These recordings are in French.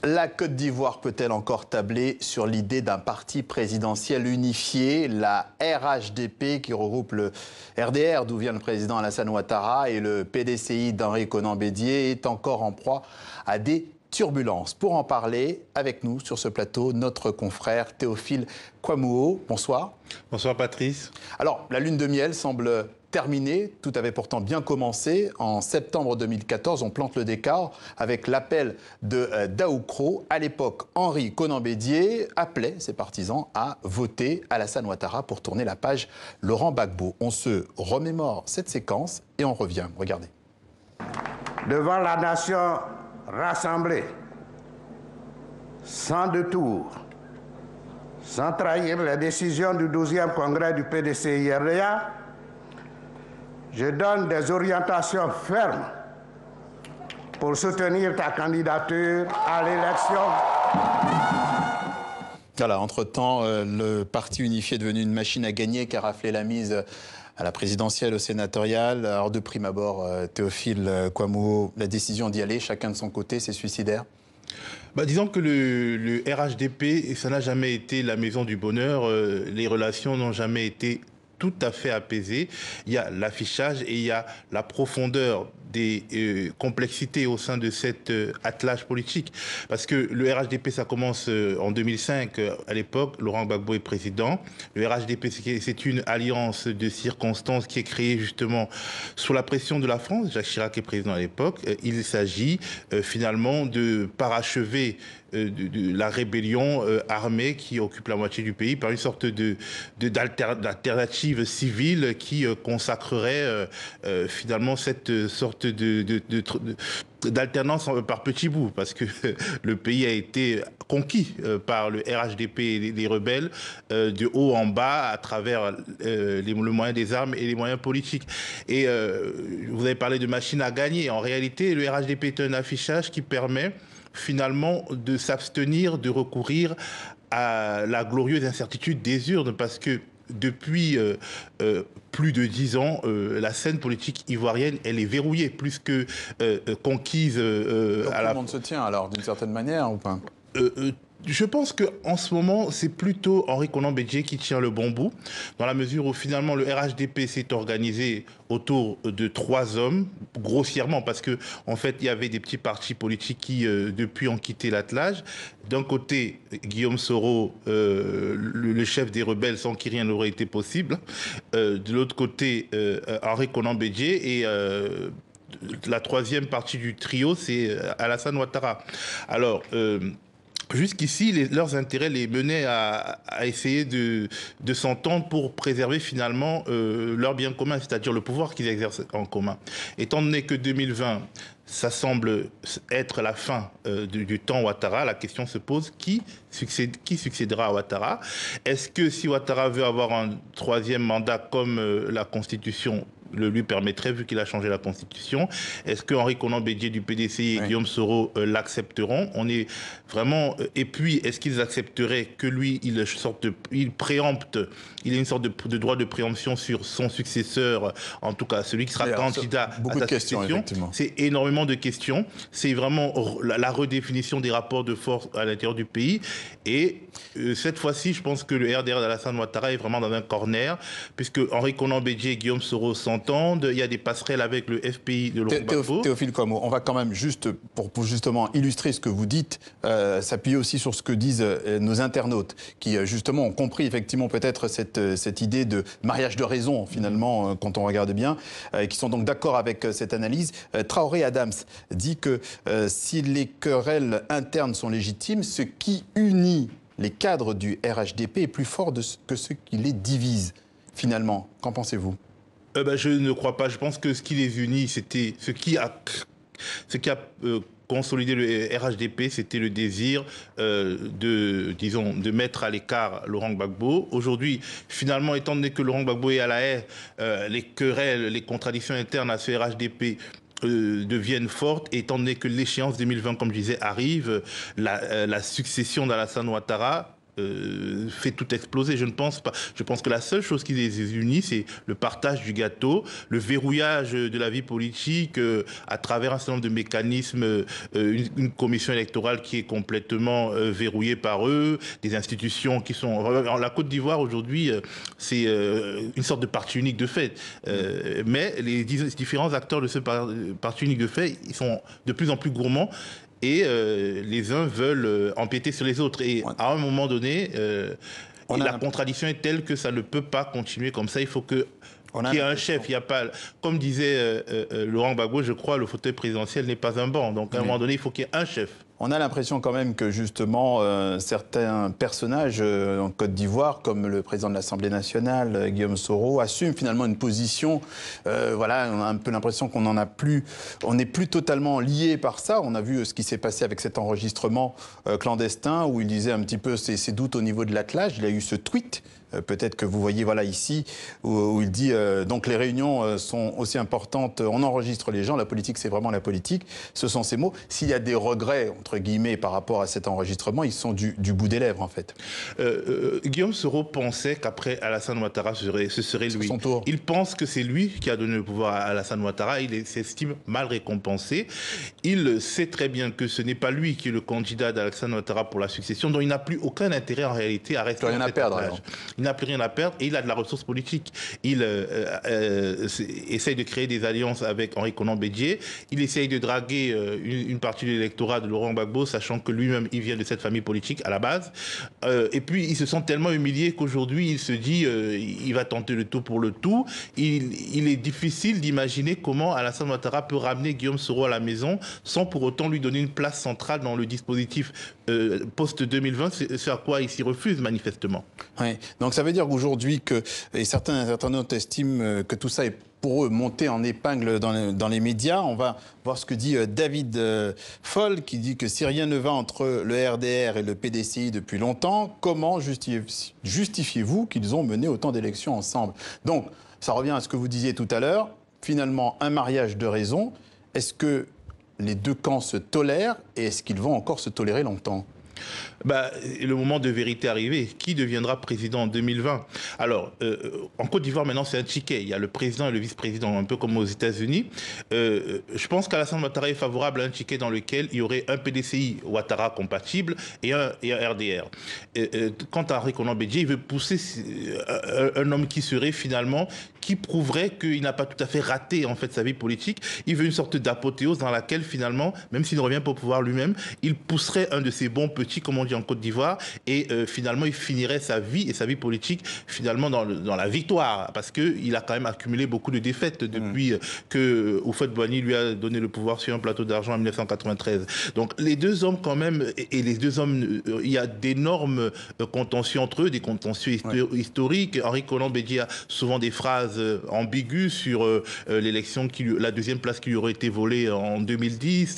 La Côte d'Ivoire peut-elle encore tabler sur l'idée d'un parti présidentiel unifié? La RHDP, qui regroupe le RDR, d'où vient le président Alassane Ouattara, et le PDCI d'Henri Konan Bédié, est encore en proie à des turbulences. Pour en parler, avec nous sur ce plateau, notre confrère Théophile Kouamouo. Bonsoir. Bonsoir Patrice. Alors, la lune de miel semble terminée. Tout avait pourtant bien commencé. En septembre 2014, on plante le décor avec l'appel de Daoukro. À l'époque, Henri Konan Bédié appelait ses partisans à voter Alassane Ouattara pour tourner la page Laurent Gbagbo. On se remémore cette séquence et on revient. Regardez. Devant la nation rassemblée, sans détour, sans trahir les décisions du 12e congrès du PDCI-RDA, je donne des orientations fermes pour soutenir ta candidature à l'élection. Voilà, entre-temps, le parti unifié est devenu une machine à gagner qui a raflé la mise à la présidentielle, au sénatorial. Alors de prime abord, Théophile Kouamouo, la décision d'y aller, chacun de son côté, c'est suicidaire? Disons que le RHDP, ça n'a jamais été la maison du bonheur. Les relations n'ont jamais été tout à fait apaisées. Il y a l'affichage et il y a la profondeur des complexités au sein de cet attelage politique. Parce que le RHDP, ça commence en 2005. À l'époque, Laurent Gbagbo est président. Le RHDP, c'est une alliance de circonstances qui est créée justement sous la pression de la France. Jacques Chirac est président à l'époque. Il s'agit finalement de parachever de la rébellion armée qui occupe la moitié du pays par une sorte d'alternative civile qui consacrerait finalement cette sorte d'alternance par petits bouts, parce que le pays a été conquis par le RHDP et les rebelles de haut en bas à travers le moyen des armes et les moyens politiques. Et vous avez parlé de machine à gagner. En réalité, le RHDP est un affichage qui permet finalement de s'abstenir de recourir à la glorieuse incertitude des urnes, parce que depuis plus de 10 ans, la scène politique ivoirienne, elle est verrouillée, plus que conquise. Donc tout le monde se tient alors, d'une certaine manière, ou pas? Je pense qu'en ce moment, c'est plutôt Henri Konan Bédié qui tient le bon bout, dans la mesure où finalement le RHDP s'est organisé autour de 3 hommes, grossièrement, parce que en fait, il y avait des petits partis politiques qui, depuis, ont quitté l'attelage. D'un côté, Guillaume Soro, le chef des rebelles, sans qui rien n'aurait été possible. De l'autre côté, Henri Konan Bédié et la troisième partie du trio, c'est Alassane Ouattara. Alors, jusqu'ici, leurs intérêts les menaient à essayer de s'entendre pour préserver finalement leur bien commun, c'est-à-dire le pouvoir qu'ils exercent en commun. Étant donné que 2020, ça semble être la fin du temps Ouattara, la question se pose, qui succédera à Ouattara? Est-ce que si Ouattara veut avoir un 3e mandat comme la Constitution le lui permettrait, vu qu'il a changé la Constitution? Est-ce que Henri Konan Bédié du PDCI et Guillaume Soro l'accepteront? On est vraiment... Et puis, est-ce qu'ils accepteraient que lui, il préempte, il a une sorte de droit de préemption sur son successeur, en tout cas celui qui sera candidat à sa succession? C'est énormément de questions. C'est vraiment la redéfinition des rapports de force à l'intérieur du pays. Et cette fois-ci, je pense que le RDR d'Alassane Ouattara est vraiment dans un corner, puisque Henri Konan Bédié et Guillaume Soro s'entendent. Il y a des passerelles avec le FPI de Laurent Gbagbo. Théophile Kouamouo, on va quand même juste, pour justement illustrer ce que vous dites, s'appuyer aussi sur ce que disent nos internautes, qui justement ont compris effectivement peut-être cette idée de mariage de raison, finalement, quand on regarde bien, et qui sont donc d'accord avec cette analyse. Traoré Adams dit que si les querelles internes sont légitimes, ce qui unit les cadres du RHDP est plus fort que ce qui les divise, finalement. Qu'en pensez-vous? Je ne crois pas. Je pense que ce qui les unit, c'était ce qui a consolidé le RHDP, c'était le désir de mettre à l'écart Laurent Gbagbo. Aujourd'hui, finalement, étant donné que Laurent Gbagbo est à la haie, les querelles, les contradictions internes à ce RHDP deviennent fortes, et étant donné que l'échéance 2020, comme je disais, arrive, la succession d'Alassane Ouattara fait tout exploser. Je ne pense pas. Je pense que la seule chose qui les unit, c'est le partage du gâteau, le verrouillage de la vie politique à travers un certain nombre de mécanismes, une commission électorale qui est complètement verrouillée par eux, des institutions qui sont... La Côte d'Ivoire, aujourd'hui, c'est une sorte de parti unique de fait. Mais les différents acteurs de ce parti unique de fait, ils sont de plus en plus gourmands et les uns veulent empiéter sur les autres. Et à un moment donné, la contradiction est telle que ça ne peut pas continuer comme ça. Il faut qu'il y ait un chef. Il y a pas, comme disait Laurent Gbagbo, je crois, le fauteuil présidentiel n'est pas un banc. Donc à un moment donné, il faut qu'il y ait un chef. On a l'impression quand même que justement certains personnages en Côte d'Ivoire, comme le président de l'Assemblée nationale, Guillaume Soro, assument finalement une position. Voilà, on a un peu l'impression qu'on n'en a plus, on n'est plus totalement lié par ça. On a vu ce qui s'est passé avec cet enregistrement clandestin où il disait un petit peu ses doutes au niveau de l'attelage. Il a eu ce tweet. Peut-être que vous voyez voilà, ici où il dit donc les réunions sont aussi importantes, on enregistre les gens, la politique c'est vraiment la politique, ce sont ces mots. S'il y a des regrets, entre guillemets, par rapport à cet enregistrement, ils sont du bout des lèvres en fait. Guillaume Soro pensait qu'après Alassane Ouattara, ce serait lui. Son tour. Il pense que c'est lui qui a donné le pouvoir à Alassane Ouattara, il s'estime mal récompensé. Il sait très bien que ce n'est pas lui qui est le candidat d'Alassane Ouattara pour la succession, donc il n'a plus aucun intérêt en réalité à rester rien à perdre. Il n'a plus rien à perdre et il a de la ressource politique. Il essaye de créer des alliances avec Henri Konan Bédié. Il essaye de draguer une partie de l'électorat de Laurent Gbagbo, sachant que lui-même, il vient de cette famille politique à la base. Et puis, il se sent tellement humilié qu'aujourd'hui, il se dit il va tenter le tout pour le tout. Il est difficile d'imaginer comment Alassane Ouattara peut ramener Guillaume Soro à la maison sans pour autant lui donner une place centrale dans le dispositif post-2020, ce à quoi il s'y refuse manifestement. Oui. Donc ça veut dire qu'aujourd'hui, et certains internautes estiment que tout ça est pour eux monté en épingle dans les médias. On va voir ce que dit David Foll, qui dit que si rien ne va entre le RDR et le PDCI depuis longtemps, comment justifiez-vous qu'ils ont mené autant d'élections ensemble? Donc ça revient à ce que vous disiez tout à l'heure, finalement un mariage de raison. Est-ce que les deux camps se tolèrent et est-ce qu'ils vont encore se tolérer longtemps? Le moment de vérité est arrivé. Qui deviendra président en 2020? Alors, en Côte d'Ivoire, maintenant, c'est un ticket. Il y a le président et le vice-président, un peu comme aux États-Unis. Je pense qu'Alassane Ouattara est favorable à un ticket dans lequel il y aurait un PDCI Ouattara compatible et un RDR. Quant à Henri Konan Bédié, il veut pousser un homme qui serait finalement, qui prouverait qu'il n'a pas tout à fait raté en fait sa vie politique. Il veut une sorte d'apothéose dans laquelle finalement, même s'il ne revient pas au pouvoir lui-même, il pousserait un de ses bons petits, comme on dit en Côte d'Ivoire, et finalement il finirait sa vie et sa vie politique finalement dans la victoire, parce qu'il a quand même accumulé beaucoup de défaites depuis que Houphouët-Boigny lui a donné le pouvoir sur un plateau d'argent en 1993. Donc les deux hommes quand même, et les deux hommes, il y a d'énormes contentieux entre eux, des contentieux historiques. Henri Konan Bédié a souvent des phrases ambiguës sur l'élection, la deuxième place qui lui aurait été volée en 2010,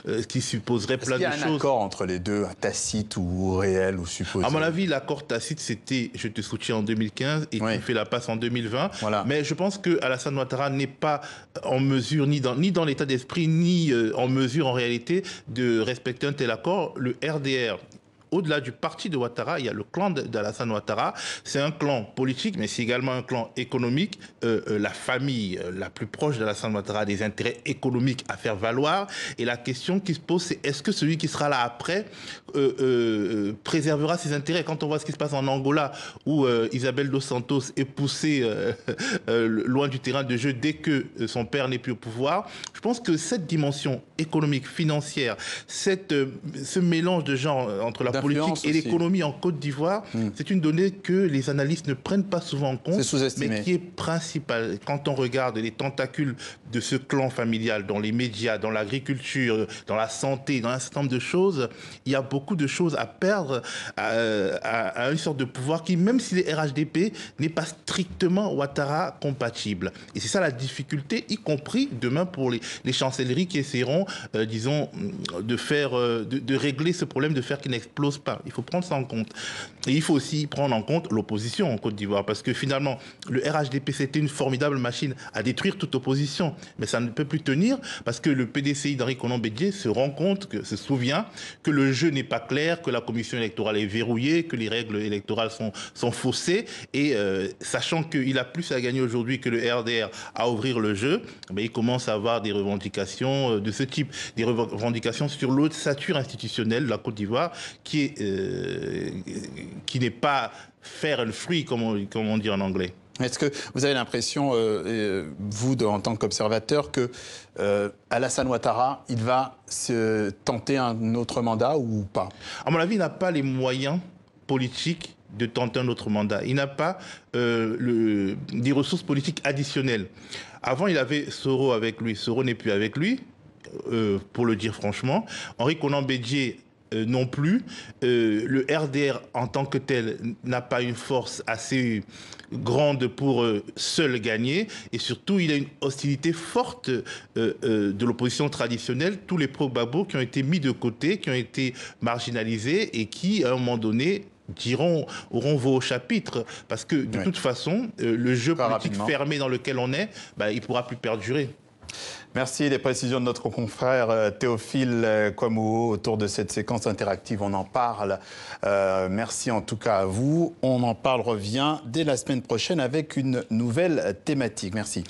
ce qui supposerait plein de choses. Est-ce qu'il y a un accord entre les deux, tacite ou réel ou supposé? À mon avis, l'accord tacite, c'était je te soutiens en 2015 et tu fais la passe en 2020. Voilà. Mais je pense que Alassane Ouattara n'est pas en mesure, ni dans l'état d'esprit, ni en mesure en réalité de respecter un tel accord. Le RDR, au-delà du parti de Ouattara, il y a le clan d'Alassane Ouattara. C'est un clan politique, mais c'est également un clan économique. La famille la plus proche d'Alassane Ouattara a des intérêts économiques à faire valoir. Et la question qui se pose, c'est est-ce que celui qui sera là après préservera ses intérêts? Quand on voit ce qui se passe en Angola, où Isabel dos Santos est poussée loin du terrain de jeu dès que son père n'est plus au pouvoir, je pense que cette dimension économique, financière, ce mélange de genres entre la politique et l'économie en Côte d'Ivoire, c'est une donnée que les analystes ne prennent pas souvent en compte, mais qui est principale. Quand on regarde les tentacules de ce clan familial dans les médias, dans l'agriculture, dans la santé, dans un certain nombre de choses, il y a beaucoup de choses à perdre à une sorte de pouvoir qui, même si les RHDP, n'est pas strictement Ouattara compatible. Et c'est ça la difficulté, y compris demain pour les chancelleries qui essaieront, disons, de régler ce problème, de faire qu'il n'explose n'explose pas. Il faut prendre ça en compte. Et il faut aussi prendre en compte l'opposition en Côte d'Ivoire, parce que finalement, le RHDP, c'était une formidable machine à détruire toute opposition. Mais ça ne peut plus tenir, parce que le PDCI d'Henri Konan Bédié se souvient que le jeu n'est pas clair, que la commission électorale est verrouillée, que les règles électorales sont faussées. Et sachant qu'il a plus à gagner aujourd'hui que le RDR à ouvrir le jeu, mais il commence à avoir des revendications de ce type, des revendications sur l'ossature institutionnelle de la Côte d'Ivoire, qui n'est pas fair and free, comme on dit en anglais. Est-ce que vous avez l'impression, vous, en tant qu'observateur, que Alassane Ouattara, il va se tenter un autre mandat ou pas? À mon avis, il n'a pas les moyens politiques de tenter un autre mandat. Il n'a pas des ressources politiques additionnelles. Avant, il avait Soro avec lui. Soro n'est plus avec lui, pour le dire franchement. Henri Konan Bédié non plus. Le RDR en tant que tel n'a pas une force assez grande pour seul gagner, et surtout il a une hostilité forte de l'opposition traditionnelle, tous les pro-Gbagbo qui ont été mis de côté, qui ont été marginalisés et qui à un moment donné auront vos chapitres, parce que de toute façon le jeu politique fermé dans lequel on est, il ne pourra plus perdurer. Merci. Les précisions de notre confrère Théophile Kouamouo autour de cette séquence interactive. On en parle. Merci en tout cas à vous. On en parle, revient dès la semaine prochaine avec une nouvelle thématique. Merci.